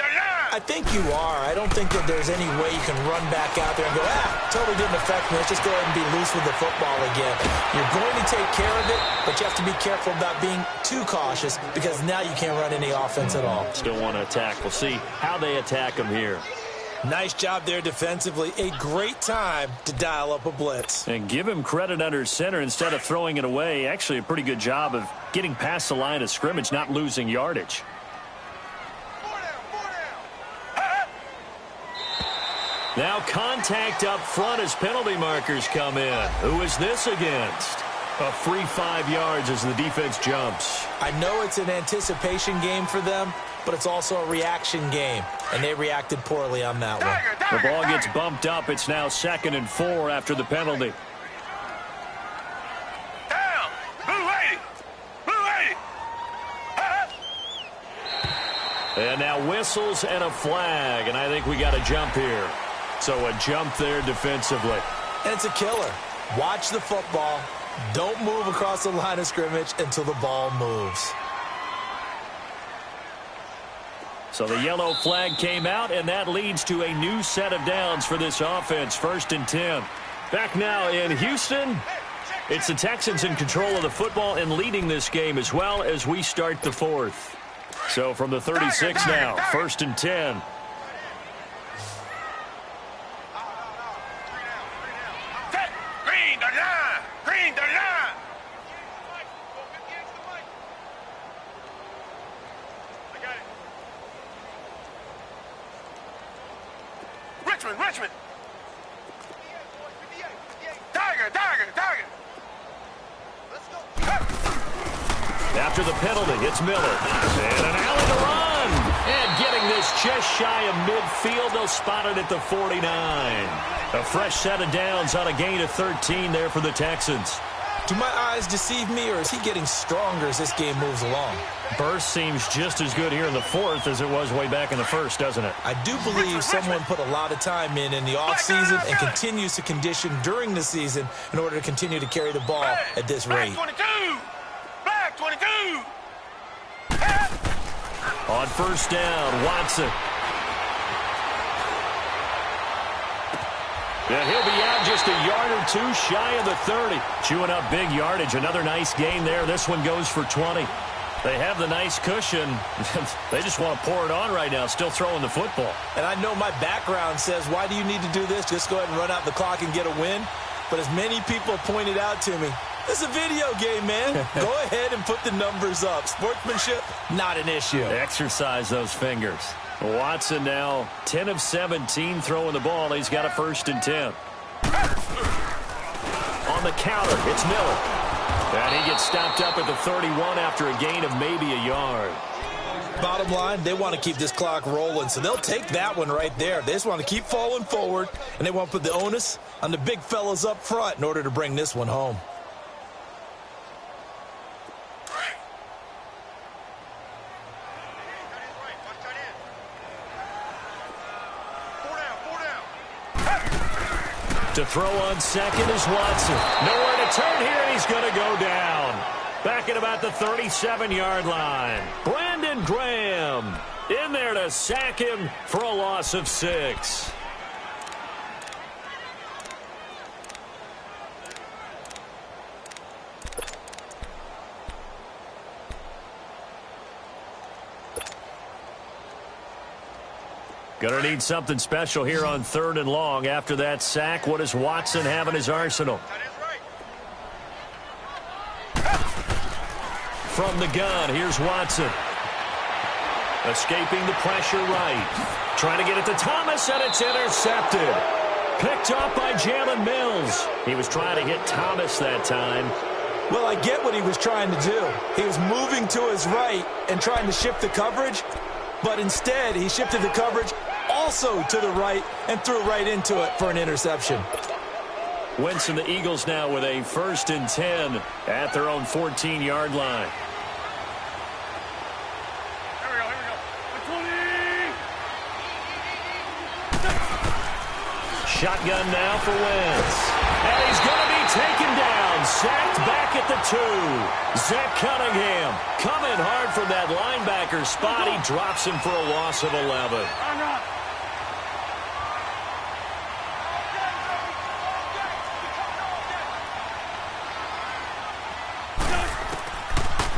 S3: I think you are. I don't think that there's any way you can run back out there and go, totally didn't affect me. Let's just go ahead and be loose with the football again. You're going to take care of it, but you have to be careful about being too cautious because now you can't run any offense at all.
S1: Still want to attack. We'll see how they attack him here.
S3: Nice job there defensively. A great time to dial up a blitz.
S1: And give him credit under center instead of throwing it away. Actually, a pretty good job of getting past the line of scrimmage, not losing yardage. Now contact up front as penalty markers come in. Who is this against? A free 5 yards as the defense jumps.
S3: I know it's an anticipation game for them, but it's also a reaction game, and they reacted poorly on that one.
S1: The ball gets bumped up. It's now 2nd and 4 after the penalty.
S2: Down! Blue 80! Blue 80!
S1: And now whistles and a flag, and I think we got a jump here. So a jump there defensively.
S3: And it's a killer. Watch the football. Don't move across the line of scrimmage until the ball moves.
S1: So the yellow flag came out, and that leads to a new set of downs for this offense. 1st and 10. Back now in Houston. It's the Texans in control of the football and leading this game as well as we start the 4th. So from the 36 now, 1st and 10.
S2: Green, 39! Green, 39! Richmond! Tiger! Let's go!
S1: After the penalty, it's Miller. And an alley to run. And getting this just shy of midfield. They'll spot it at the 49. A fresh set of downs on a gain of 13 there for the Texans.
S3: Do my eyes deceive me, or is he getting stronger as this game moves along?
S1: Burst seems just as good here in the 4th as it was way back in the 1st, doesn't it?
S3: I do believe someone put a lot of time in the offseason and continues to condition during the season in order to continue to carry the ball at this rate.
S2: Black 22!
S1: On 1st down, Watson. Yeah, he'll be out just a yard or two shy of the 30. Chewing up big yardage. Another nice gain there. This one goes for 20. They have the nice cushion. They just want to pour it on right now, still throwing the football.
S3: And I know my background says, why do you need to do this? Just go ahead and run out the clock and get a win. But as many people pointed out to me, this is a video game, man. Go ahead and put the numbers up. Sportsmanship, not an issue.
S1: Exercise those fingers. Watson now 10 of 17 throwing the ball. He's got a 1st and 10. On the counter, it's Miller. And he gets stopped up at the 31 after a gain of maybe a yard.
S3: Bottom line, they want to keep this clock rolling, so they'll take that one right there. They just want to keep falling forward, and they want to put the onus on the big fellas up front in order to bring this one home.
S1: To throw on 2nd is Watson. Nowhere to turn here, and he's going to go down. Back at about the 37-yard line. Brandon Graham in there to sack him for a loss of 6. Gonna need something special here on 3rd and long. After that sack, what does Watson have in his arsenal? From the gun, here's Watson. Escaping the pressure right. Trying to get it to Thomas, and it's intercepted. Picked up by Jalen Mills. He was trying to hit Thomas that time.
S3: Well, I get what he was trying to do. He was moving to his right and trying to shift the coverage, but instead he shifted the coverage also to the right and threw right into it for an interception.
S1: Wentz and the Eagles now with a 1st and 10 at their own 14-yard line.
S2: Here we go. 20!
S1: Shotgun now for Wentz. And he's going to be taken down. Sacked back at the 2. Zach Cunningham coming hard from that linebacker spot. He drops him for a loss of 11.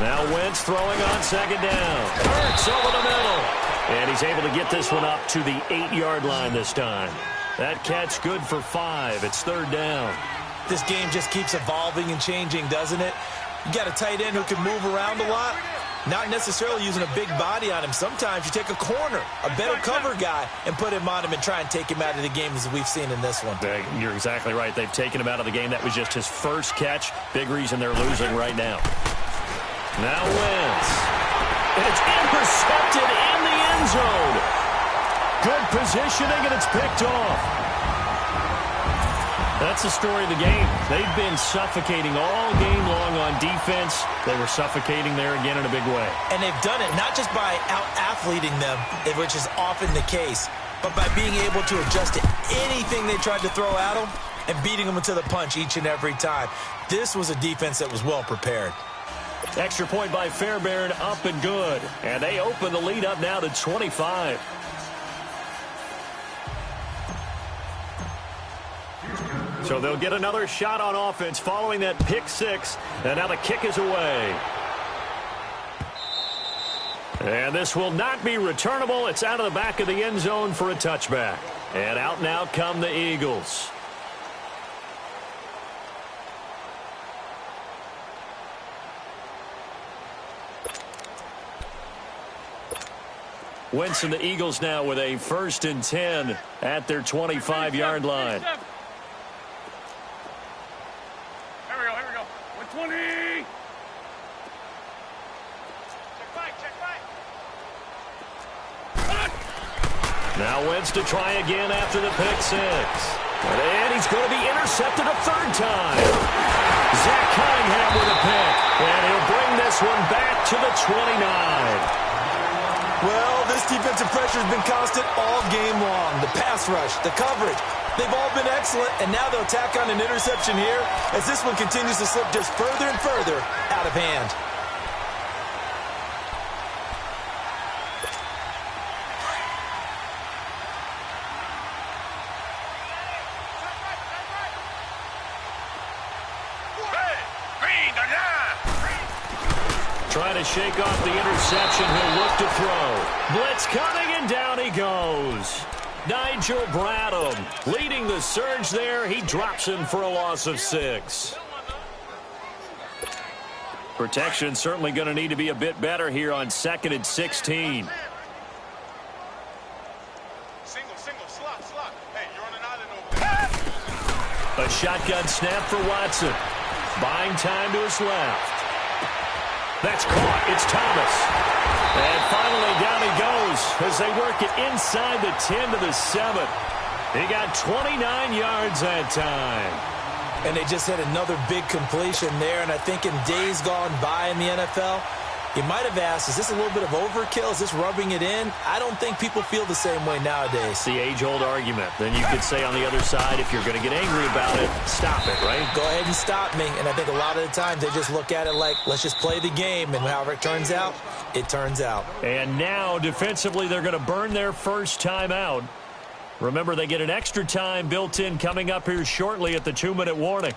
S1: Now Wentz throwing on 2nd down. Hurts over the middle. And he's able to get this one up to the 8-yard line this time. That catch good for 5. It's 3rd down.
S3: This game just keeps evolving and changing, doesn't it? You got a tight end who can move around a lot. Not necessarily using a big body on him. Sometimes you take a corner, a better cover guy, and put him on him and try and take him out of the game as we've seen in this one.
S1: You're exactly right. They've taken him out of the game. That was just his first catch. Big reason they're losing right now. Now Wentz. And it's intercepted in the end zone. Good positioning, and it's picked off. That's the story of the game. They've been suffocating all game long on defense. They were suffocating there again in a big way.
S3: And they've done it not just by out-athleting them, which is often the case, but by being able to adjust to anything they tried to throw at them and beating them to the punch each and every time. This was a defense that was well prepared.
S1: Extra point by Fairbairn, up and good. And they open the lead up now to 25. So they'll get another shot on offense following that pick six. And now the kick is away. And this will not be returnable. It's out of the back of the end zone for a touchback. And out now come the Eagles. Wentz and the Eagles now with a 1st and 10 at their 25-yard line. Now Wentz to try again after the pick six. And he's going to be intercepted a 3rd time. Zach Cunningham with a pick. And he'll bring this one back to the 29.
S3: Well, this defensive pressure has been constant all game long. The pass rush, the coverage, they've all been excellent. And now they'll tack on an interception here as this one continues to slip just further and further out of hand.
S1: Trying to shake off the interception. He'll look to throw. Blitz coming, and down he goes. Nigel Bradham leading the surge there. He drops him for a loss of 6. Protection certainly going to need to be a bit better here on 2nd and 16. A shotgun snap for Watson. Buying time to his left. That's caught. It's Thomas. And finally down he goes as they work it inside the 10 to the 7. He got 29 yards that time.
S3: And they just had another big completion there. And I think in days gone by in the NFL, you might have asked, is this a little bit of overkill? Is this rubbing it in? I don't think people feel the same way nowadays.
S1: The age-old argument. Then you could say on the other side, if you're going to get angry about it, stop it, right?
S3: Go ahead and stop me. And I think a lot of the times they just look at it like, let's just play the game. And however it turns out, it turns out.
S1: And now, defensively, they're going to burn their first time out. Remember, they get an extra time built in coming up here shortly at the 2-minute warning.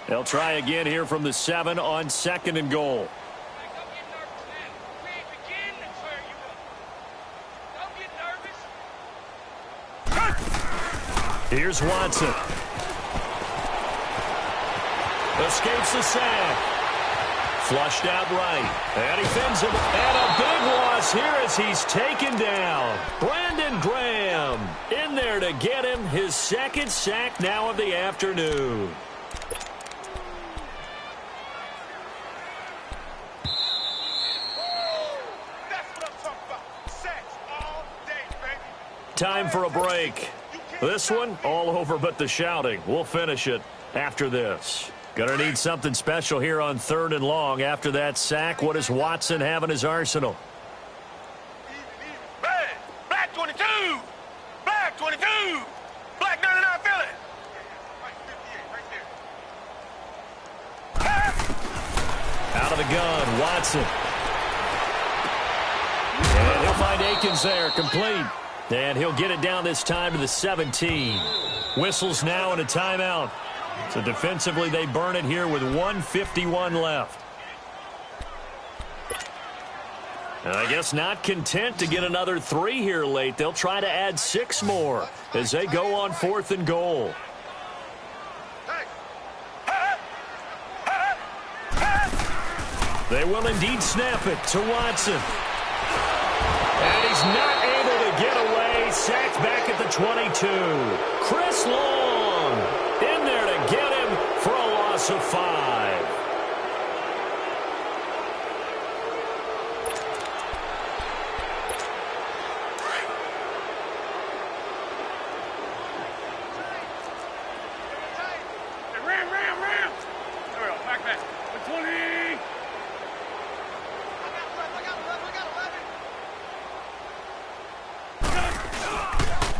S1: They'll try again here from the 7 on 2nd and goal. Here's Watson. Escapes the sack. Flushed out right. And he fins him. And a big loss here as he's taken down. Brandon Graham in there to get him. His 2nd sack now of the afternoon. Time for a break. This one, all over but the shouting. We'll finish it after this. Gonna need something special here on 3rd and long. After that sack, what does Watson have in his arsenal?
S2: Black 22! Black 22! Black 99 Philly!
S1: Out of the gun, Watson. And he'll find Akins there, complete. And he'll get it down this time to the 17. Whistles now and a timeout. So defensively, they burn it here with 1:51 left. And I guess not content to get another 3 here late. They'll try to add 6 more as they go on 4th and goal. They will indeed snap it to Watson. And he's not able to get away. Sacked back at the 22. Chris Long in there to get him for a loss of 5.
S2: Ram. There we go. Back. 20.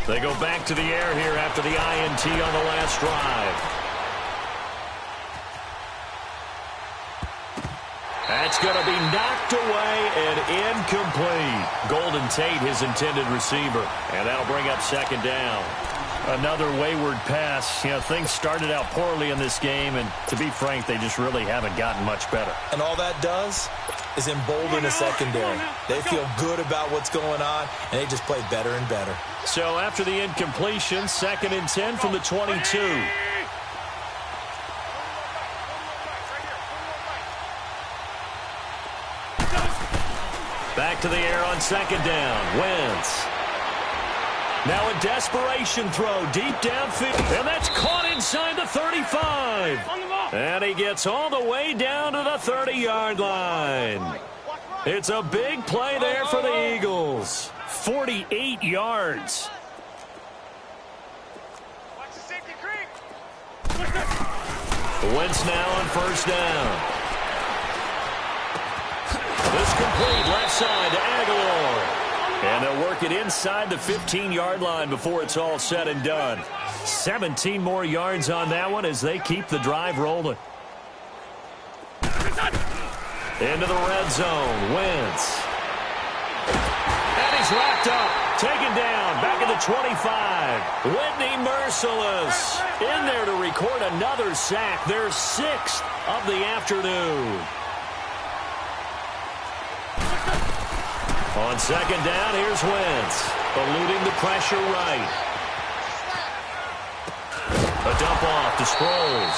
S1: They go back to the air here after the INT on the last drive. That's going to be knocked away and incomplete. Golden Tate, his intended receiver. And that'll bring up 2nd down. Another wayward pass. You know, things started out poorly in this game, and to be frank, they just really haven't gotten much better.
S3: And all that does is embolden the secondary. They feel good about what's going on, and they just play better and better.
S1: So after the incompletion, 2nd and 10 from the 22. Back to the air on 2nd down. Wentz. Now a desperation throw deep downfield. And that's caught inside the 35. And he gets all the way down to the 30-yard line. It's a big play there for the Eagles. 48 yards. Wentz now on 1st down. This complete left side to Aguilar. And they'll work it inside the 15-yard line before it's all said and done. 17 more yards on that one as they keep the drive rolling. Into the red zone. Wentz. And he's wrapped up. Taken down. Back at the 25. Whitney Merciless in there to record another sack. Their 6th of the afternoon. On 2nd down, here's Wentz. Eluding the pressure right. A dump off to Sproles.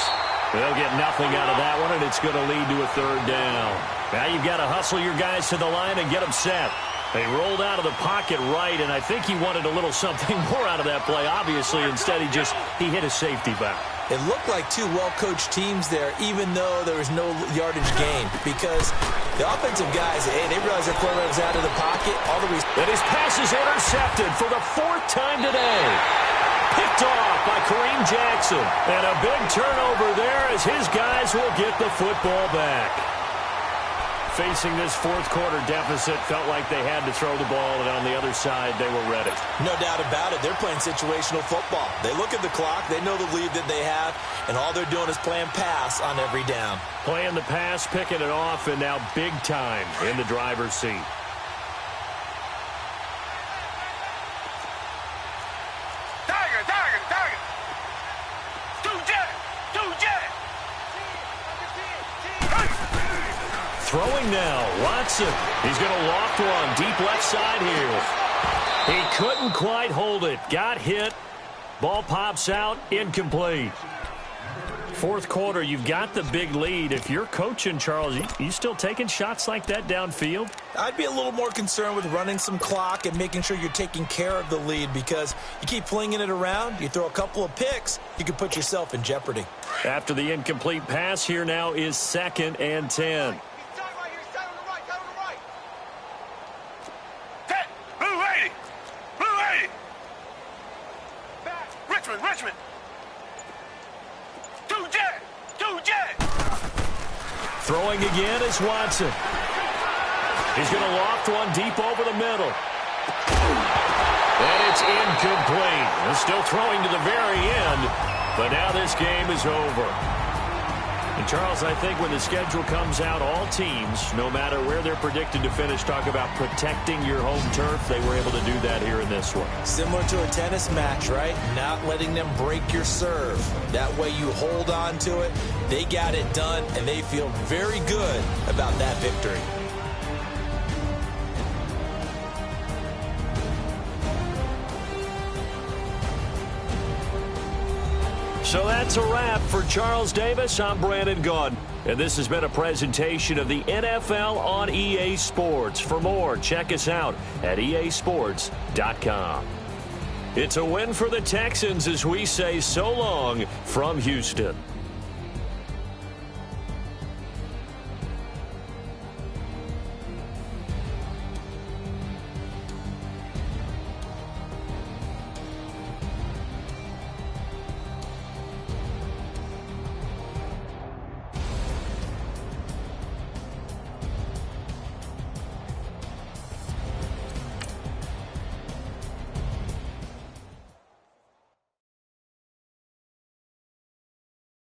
S1: They'll get nothing out of that one, and it's going to lead to a 3rd down. Now you've got to hustle your guys to the line and get them set. They rolled out of the pocket right, and I think he wanted a little something more out of that play. Obviously, instead he hit a safety back.
S3: It looked like 2 well-coached teams there, even though there was no yardage gain, because the offensive guys, they realized their quarterback was out of the pocket.
S1: And his pass is intercepted for the 4th time today. Picked off by Kareem Jackson. And a big turnover there as his guys will get the football back. Facing this 4th quarter deficit, felt like they had to throw the ball, and on the other side, they were ready.
S3: No doubt about it. They're playing situational football. They look at the clock, they know the lead that they have, and all they're doing is playing pass on every down.
S1: Playing the pass, picking it off, and now big time in the driver's seat.
S2: Tiger. Two jet.
S1: Throwing now, Watson. He's going to loft one deep left side here. He couldn't quite hold it. Got hit. Ball pops out, incomplete. 4th quarter, you've got the big lead. If you're coaching, Charles, you still taking shots like that downfield?
S3: I'd be a little more concerned with running some clock and making sure you're taking care of the lead, because you keep flinging it around, you throw a couple of picks, you can put yourself in jeopardy.
S1: After the incomplete pass, here now is 2nd and 10.
S2: Richmond. Two jet.
S1: Throwing again is Watson. He's going to loft one deep over the middle. And it's incomplete. They're still throwing to the very end, but now this game is over. And Charles, I think when the schedule comes out, all teams, no matter where they're predicted to finish, talk about protecting your home turf. They were able to do that here in this one.
S3: Similar to a tennis match, right? Not letting them break your serve. That way you hold on to it. They got it done, and they feel very good about that victory.
S1: So that's a wrap. For Charles Davis, I'm Brandon Gunn. And this has been a presentation of the NFL on EA Sports. For more, check us out at easports.com. It's a win for the Texans as we say so long from Houston.